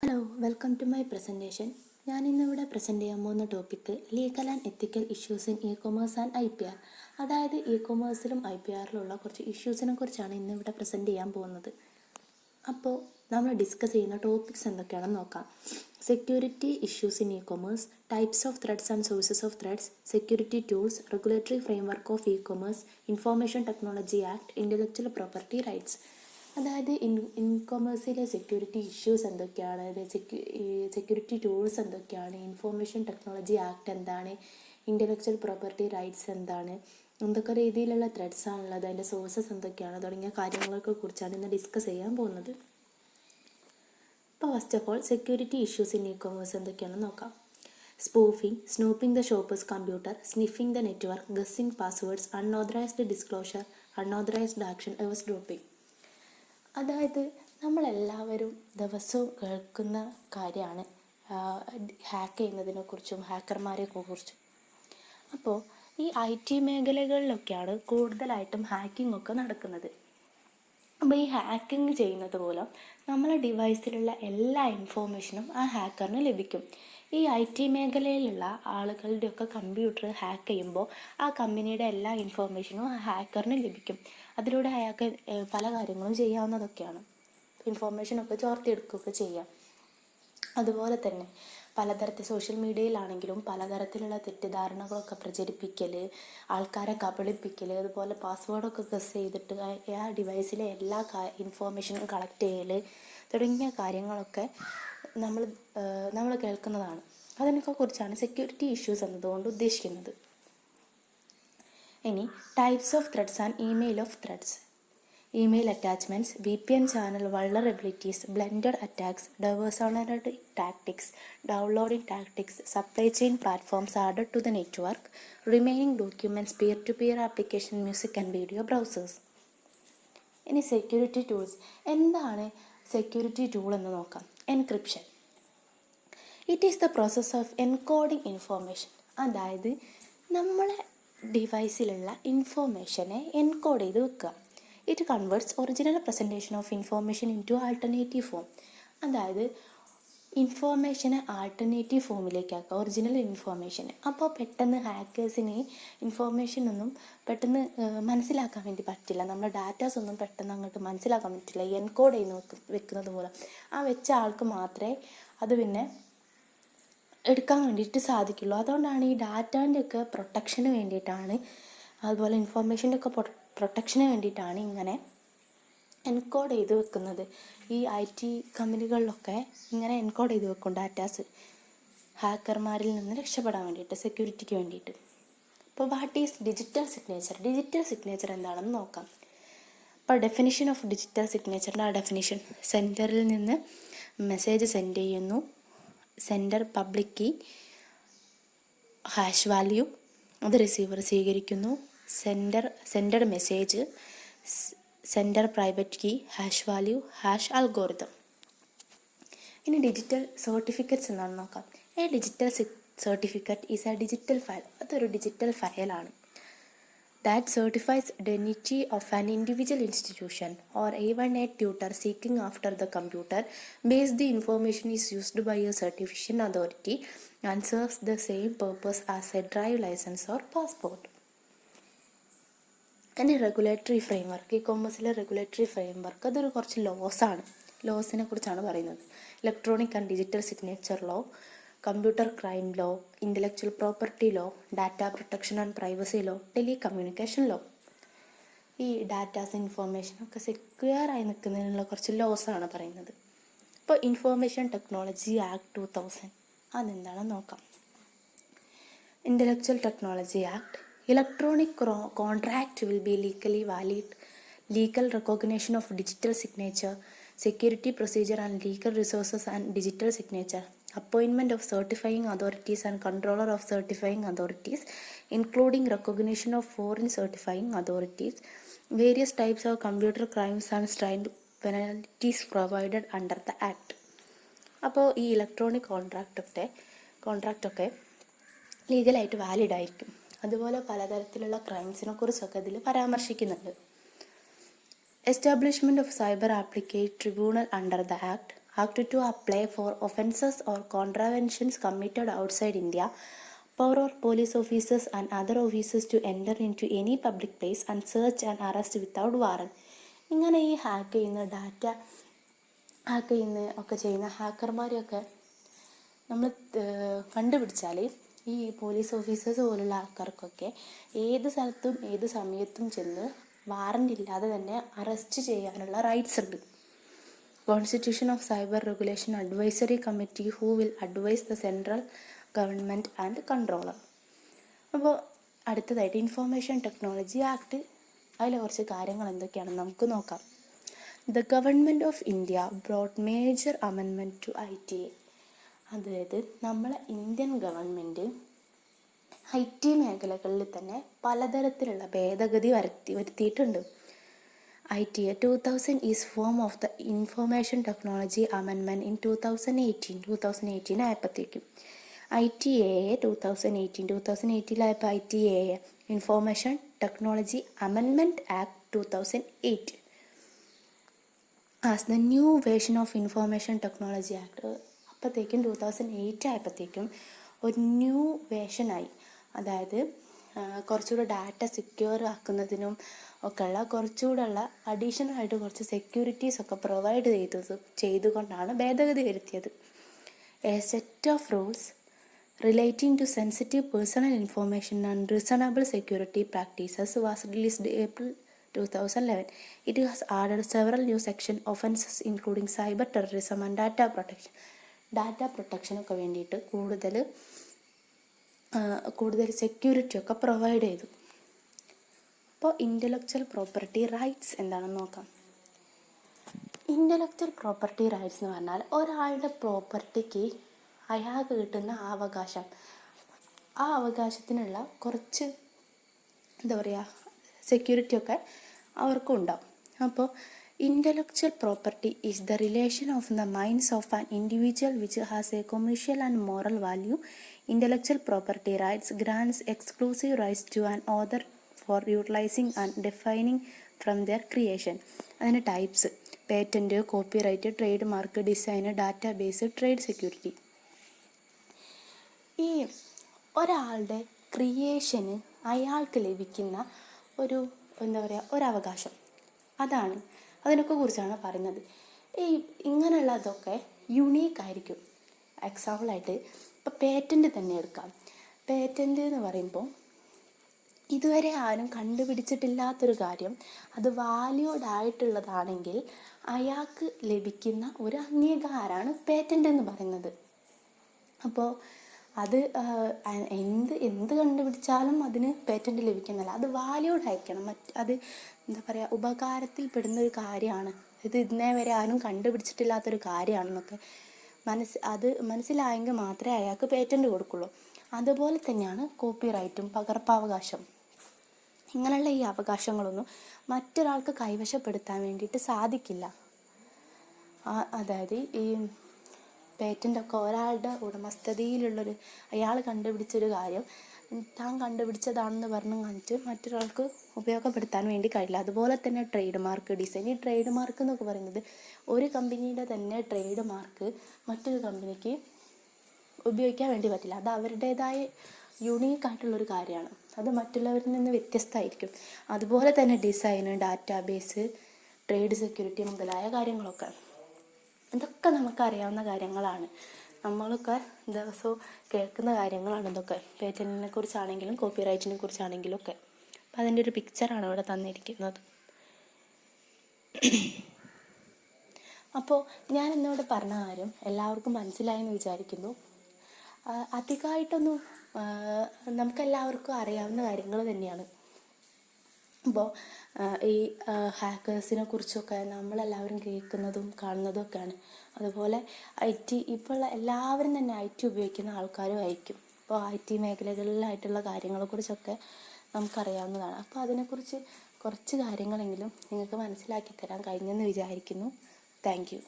Hello, welcome to my presentation. ഞാൻ ഇന്നിവിടെ present ചെയ്യാൻ പോകുന്ന topic legal and ethical issues in e commerce and IPR. അതായത് ഇ കൊമേഴ്സിലും IPRലുള്ള കുറച്ച് ഇഷ്യൂസിനെ കുറിച്ചാണ് ഇന്നിവിടെ പ്രസൻറ്റ് ചെയ്യാൻ പോകുന്നത്. അപ്പോൾ നമ്മൾ ഡിസ്കസ് ചെയ്യുന്ന ടോപ്പിക്സ് എന്തൊക്കെയാണെന്ന് നോക്കാം. Security issues in e commerce, types of threats and sources of threats, security tools, regulatory framework of e commerce, information technology act, intellectual property rights. അതായത് ഇൻ കൊമേഴ്സിലെ സെക്യൂരിറ്റി ഇഷ്യൂസ് എന്തൊക്കെയാണ്, സെക്യൂരിറ്റി ടൂൾസ് എന്തൊക്കെയാണ്, information technology act എന്താണ്, intellectual property rights എന്താണ്, എന്തൊക്കെ രീതിയിലുള്ള threads ആണുള്ളത്, അതിൻ്റെ സോഴ്സസ് എന്തൊക്കെയാണ് തുടങ്ങിയ കാര്യങ്ങളൊക്കെ കുറിച്ചാണ് ഇന്ന് ഡിസ്കസ് ചെയ്യാൻ പോകുന്നത്. അപ്പോൾ first of all security issues in e commerce എന്തൊക്കെയാണെന്ന് നോക്കാം. Spoofing, snooping the shoppers computer, sniffing the network, guessing passwords, unauthorised disclosure, unauthorised action, eavesdropping. അതായത് നമ്മളെല്ലാവരും ദിവസവും കേൾക്കുന്ന കാര്യമാണ് ഹാക്ക് ചെയ്യുന്നതിനെക്കുറിച്ചും ഹാക്കർമാരെക്കുറിച്ചും. അപ്പോൾ ഈ IT മേഖലകളിലൊക്കെയാണ് കൂടുതലായിട്ടും ഹാക്കിംഗ് ഒക്കെ നടക്കുന്നത്. അപ്പോൾ ഈ ഹാക്കിംഗ് ചെയ്യുന്നത് മൂലം നമ്മളെ ഡിവൈസിലുള്ള എല്ലാ ഇൻഫോർമേഷനും ആ ഹാക്കറിന് ലഭിക്കും. ഈ IT മേഖലയിലുള്ള ആളുകളുടെയൊക്കെ കമ്പ്യൂട്ടർ ഹാക്ക് ചെയ്യുമ്പോൾ ആ കമ്പനിയുടെ എല്ലാ ഇൻഫോർമേഷനും ആ ഹാക്കറിന് ലഭിക്കും. അതിലൂടെ അയാൾക്ക് പല കാര്യങ്ങളും ചെയ്യാവുന്നതൊക്കെയാണ്. ഇൻഫോർമേഷനൊക്കെ ചോർത്തിയെടുക്കുകയൊക്കെ ചെയ്യാം. അതുപോലെ തന്നെ പലതരത്തിൽ സോഷ്യൽ മീഡിയയിലാണെങ്കിലും പലതരത്തിലുള്ള തെറ്റിദ്ധാരണകളൊക്കെ പ്രചരിപ്പിക്കൽ, ആൾക്കാരെ കബളിപ്പിക്കൽ, അതുപോലെ പാസ്വേഡൊക്കെ ഗസ് ചെയ്തിട്ട് ആ ഡിവൈസിലെ എല്ലാ ഇൻഫോർമേഷനും കളക്ട് ചെയ്യൽ തുടങ്ങിയ കാര്യങ്ങളൊക്കെ നമ്മൾ കേൾക്കുന്നതാണ്. അതിനൊക്കെ കുറിച്ചാണ് സെക്യൂരിറ്റി ഇഷ്യൂസ് എന്നതുകൊണ്ട് ഉദ്ദേശിക്കുന്നത്. ഇനി types of threats and email of threats. Email attachments, VPN channel vulnerabilities, blended attacks, diversionary tactics, downloading tactics, supply chain platforms added to the network, remaining documents, peer to peer application, music and video browsers. ഇനി security tools. എന്താണ് security tool എന്ന് നോക്കാം. Encryption. It is the process of encoding information. അതായത് നമ്മളെ ഡിവൈസിലുള്ള ഇൻഫോർമേഷനെ encode ചെയ്ത് വെക്കുക. It converts original presentation of information in to alternative form. അതായത് ഇൻഫോർമേഷനെ ആൾട്ടർനേറ്റീവ് ഫോമിലേക്കാക്കുക, ഒറിജിനൽ ഇൻഫോർമേഷന്. അപ്പോൾ പെട്ടെന്ന് ഹാക്കേഴ്സിന് ഇൻഫോർമേഷനൊന്നും പെട്ടെന്ന് മനസ്സിലാക്കാൻ വേണ്ടി പറ്റില്ല. നമ്മുടെ ഡാറ്റാസ് ഒന്നും പെട്ടെന്ന് അങ്ങോട്ട് മനസ്സിലാക്കാൻ പറ്റില്ല, എൻകോഡ് ചെയ്ത് വെക്കുന്നത് മൂലം. ആ വെച്ച ആൾക്ക് മാത്രമേ അത് പിന്നെ എടുക്കാൻ വേണ്ടിയിട്ട് സാധിക്കുള്ളൂ. അതുകൊണ്ടാണ് ഈ ഡാറ്റാൻ്റെ ഒക്കെ പ്രൊട്ടക്ഷന് വേണ്ടിയിട്ടാണ്, അതുപോലെ ഇൻഫോർമേഷൻ്റെ ഒക്കെ പ്രൊട്ടക്ഷന് വേണ്ടിയിട്ടാണ് ഇങ്ങനെ എൻകോഡ് ചെയ്ത് വെക്കുന്നത്. ഈ IT കമ്പനികളിലൊക്കെ ഇങ്ങനെ എൻകോഡ് ചെയ്ത് വെക്കും ഡാറ്റാസ്, ഹാക്കർമാരിൽ നിന്ന് രക്ഷപ്പെടാൻ വേണ്ടിയിട്ട്, സെക്യൂരിറ്റിക്ക് വേണ്ടിയിട്ട്. അപ്പോൾ what is digital signature? Digital signature എന്താണെന്ന് നോക്കാം. അപ്പോൾ ഡെഫിനിഷൻ ഓഫ് ഡിജിറ്റൽ സിഗ്നേച്ചറിൻ്റെ ആ ഡെഫിനിഷൻ: സെൻറ്ററിൽ നിന്ന് മെസ്സേജ് സെൻഡ് ചെയ്യുന്നു, sender public key hash value, അത് റിസീവർ സ്വീകരിക്കുന്നു, sended message, sender private key hash value, hash algorithm. ഇനി ഡിജിറ്റൽ സർട്ടിഫിക്കറ്റ്സ് എന്താണെന്ന് നോക്കാം. A digital certificate is a digital file. അതൊരു ഡിജിറ്റൽ ഫയലാണ്. That certifies identity of an individual institution or even a tutor seeking after the computer based the information is used by a certification authority and serves the same purpose as a drive license or passport. And regulatory framework. ഈ കൊമേഴ്സിലെ regulatory framework അതൊരു കുറച്ച് ലോസിനെ കുറിച്ചാണ് പറയുന്നത്. Electronic and digital signature law, computer crime law, intellectual property law, data protection and privacy law, telecommunication law. ഈ ഡാറ്റാസ് ഇൻഫോർമേഷനൊക്കെ സെക്യൂറായി നിൽക്കുന്നതിനുള്ള കുറച്ച് ലോസാണ് പറയുന്നത്. ഇപ്പോൾ ഇൻഫോർമേഷൻ ടെക്നോളജി ആക്ട് 2000 അതെന്താണെന്ന് നോക്കാം. Intellectual technology act: electronic contract will be legally valid, legal recognition of digital signature, security procedure and legal resources and digital signature, appointment of certifying authorities and controller of certifying authorities, including recognition of foreign certifying authorities, various types of computer crimes and stringent penalties provided under the act. അപ്പോൾ ഈ electronic കോൺട്രാക്റ്റൊക്കെ ലീഗലായിട്ട് valid ആയിരിക്കും. അതുപോലെ പലതരത്തിലുള്ള ക്രൈംസിനെ കുറിച്ചൊക്കെ ഇതിൽ പരാമർശിക്കുന്നുണ്ട്. Establishment of cyber appellate tribunal under the act, Act to apply for offences or contraventions committed outside India. Power of police officers and other officers to enter into any public place and search and arrest without warrant. ഇങ്ങനെ ഈ hack ചെയ്യുന്ന ഒക്കെ ചെയ്യുന്ന ഹാക്കർമാരെയൊക്കെ നമ്മൾ കണ്ടുപിടിച്ചാൽ ഈ police officers പോലുള്ള ആൾക്കാർക്കൊക്കെ ഏത് സ്ഥലത്തും ഏത് സമയത്തും ചെന്ന് വാറൻ്റ് ഇല്ലാതെ തന്നെ അറസ്റ്റ് ചെയ്യാനുള്ള റൈറ്റ്സ് ഉണ്ട്. Constitution of cyber regulation advisory committee who will advise the central government and controller. അപ്പോൾ അടുത്തതായിട്ട് ഇൻഫോർമേഷൻ ടെക്നോളജി ആക്ട്, അതിലെ കുറച്ച് കാര്യങ്ങൾ എന്തൊക്കെയാണെന്ന് നമുക്ക് നോക്കാം. The government of India brought major amendment to ITA. അതായത് നമ്മളെ ഇന്ത്യൻ ഗവൺമെൻറ് IT മേഖലകളിൽ തന്നെ പലതരത്തിലുള്ള ഭേദഗതി വരുത്തിയിട്ടുണ്ട്. ITA 2000 is form of the Information Technology Amendment in 2018 ആയപ്പോഴത്തേക്കും ITAA 2018 ITAA Information Technology Amendment Act 2008 as the new version of Information Technology Act. അപ്പോഴത്തേക്കും 2008 ആയപ്പോഴത്തേക്കും ഒരു ന്യൂ വേർഷനായി. അതായത് കുറച്ചുകൂടെ ഡാറ്റ സെക്യൂർ ആക്കുന്നതിനും ഒക്കെയുള്ള കുറച്ചുകൂടെയുള്ള അഡീഷണൽ ആയിട്ട് കുറച്ച് സെക്യൂരിറ്റീസ് ഒക്കെ പ്രൊവൈഡ് ചെയ്തുകൊണ്ടാണ് ഭേദഗതി വരുത്തിയത്. A set of rules relating to sensitive personal information and reasonable security practices was released April 2011. It has added several new section offenses including cyber terrorism and data protection. Data പ്രൊട്ടക്ഷനൊക്കെ വേണ്ടിയിട്ട് കൂടുതൽ security ഒക്കെ provide ചെയ്തു. അപ്പോൾ intellectual property rights എന്താണെന്ന് നോക്കാം. Intellectual property rights എന്ന് പറഞ്ഞാൽ ഒരാളുടെ പ്രോപ്പർട്ടിക്ക് അയാൾക്ക് കിട്ടുന്ന അവകാശം, ആ അവകാശത്തിനുള്ള കുറച്ച് സെക്യൂരിറ്റി ഒക്കെ അവർക്കും ഉണ്ടാവും. അപ്പോൾ intellectual property is the relation of the minds of an individual which has a commercial and moral value. Intellectual property rights grants exclusive rights to an author for utilizing and defining from their creation. അതിന് types: patent, copyright, trade mark, design, database, trade security. ഈ ഒരാളുടെ ക്രിയേഷന് അയാൾക്ക് ലഭിക്കുന്ന ഒരവകാശം, അതിനൊക്കെ കുറിച്ചാണ് പറയുന്നത്. ഇങ്ങനെയുള്ളതൊക്കെ യുണീക്കായിരിക്കും. എക്സാമ്പിളായിട്ട് ഇപ്പോൾ patent തന്നെ എടുക്കാം. പേറ്റൻറ്റ് എന്ന് പറയുമ്പോൾ ഇതുവരെ ആരും കണ്ടുപിടിച്ചിട്ടില്ലാത്തൊരു കാര്യം അത് വാല്യൂഡ് ആയിട്ടുള്ളതാണെങ്കിൽ അയാൾക്ക് ലഭിക്കുന്ന ഒരു അംഗീകാരമാണ് പേറ്റൻറ്റ് എന്ന് പറയുന്നത്. അപ്പോൾ അത് എന്ത് കണ്ടുപിടിച്ചാലും അതിന് പേറ്റൻറ്റ് ലഭിക്കുന്നില്ല. അത് വാല്യൂഡ് ആയിരിക്കണം. അത് ഉപകാരത്തിൽ പെടുന്ന ഒരു കാര്യമാണ്, ഇത് ഇന്നേ വരെ ആരും കണ്ടുപിടിച്ചിട്ടില്ലാത്തൊരു കാര്യമാണെന്നൊക്കെ മനസ്സിലായെങ്കിൽ മാത്രമേ അയാൾക്ക് പേറ്റൻറ്റ് കൊടുക്കുള്ളൂ. അതുപോലെ തന്നെയാണ് കോപ്പിറൈറ്റും പകർപ്പവകാശം. ഇങ്ങനെയുള്ള ഈ അവകാശങ്ങളൊന്നും മറ്റൊരാൾക്ക് കൈവശപ്പെടുത്താൻ വേണ്ടിയിട്ട് സാധിക്കില്ല. അതായത് ഈ പേറ്റൻ്റൊക്കെ ഒരാളുടെ ഉടമസ്ഥതയിലുള്ളൊരു അയാൾ കണ്ടുപിടിച്ചൊരു കാര്യം താൻ കണ്ടുപിടിച്ചതാണെന്ന് പറഞ്ഞു കാണിച്ച് മറ്റൊരാൾക്ക് ഉപയോഗപ്പെടുത്താൻ വേണ്ടി കഴിയില്ല. അതുപോലെ തന്നെ ട്രേഡ് മാർക്ക്, ഡിസൈൻ. ഈ ട്രേഡ് മാർക്ക് എന്നൊക്കെ പറയുന്നത് ഒരു കമ്പനിയുടെ തന്നെ ട്രേഡ് മാർക്ക് മറ്റൊരു കമ്പനിക്ക് ഉപയോഗിക്കാൻ വേണ്ടി പറ്റില്ല. അത് അവരുടേതായ യുണീക്കായിട്ടുള്ളൊരു കാര്യമാണ്. അത് മറ്റുള്ളവരിൽ നിന്ന് വ്യത്യസ്തമായിരിക്കും. അതുപോലെ തന്നെ ഡിസൈന്, ഡാറ്റാബേസ്, ട്രേഡ് സെക്യൂരിറ്റി മുതലായ കാര്യങ്ങളൊക്കെ ഇതൊക്കെ നമുക്കറിയാവുന്ന കാര്യങ്ങളാണ്. നമ്മളൊക്കെ ദിവസവും കേൾക്കുന്ന കാര്യങ്ങളാണ് ഇതൊക്കെ. പേറ്റൻറ്റിനെ കുറിച്ചാണെങ്കിലും കോപ്പിറൈറ്റിനെ കുറിച്ചാണെങ്കിലും ഒക്കെ. അപ്പം അതിൻ്റെ ഒരു പിക്ചറാണ് ഇവിടെ തന്നിരിക്കുന്നത്. അപ്പോൾ ഞാൻ ഇന്നിവിടെ പറഞ്ഞ കാര്യം എല്ലാവർക്കും മനസ്സിലായെന്ന് വിചാരിക്കുന്നു. അധികമായിട്ടൊന്നും നമുക്കെല്ലാവർക്കും അറിയാവുന്ന കാര്യങ്ങൾ തന്നെയാണ്. അപ്പോൾ ഈ ഹാക്കേഴ്സിനെ കുറിച്ചൊക്കെ നമ്മളെല്ലാവരും കേൾക്കുന്നതും കാണുന്നതും ഒക്കെയാണ്. അതുപോലെ ഇപ്പോൾ എല്ലാവരും തന്നെ IT ഉപയോഗിക്കുന്ന ആൾക്കാരും ആയിരിക്കും. അപ്പോൾ IT മേഖലകളിലായിട്ടുള്ള കാര്യങ്ങളെക്കുറിച്ചൊക്കെ നമുക്കറിയാവുന്നതാണ്. അപ്പോൾ അതിനെക്കുറിച്ച് കുറച്ച് കാര്യങ്ങളെങ്കിലും നിങ്ങൾക്ക് മനസ്സിലാക്കി തരാൻ കഴിഞ്ഞെന്ന് വിചാരിക്കുന്നു. Thank you.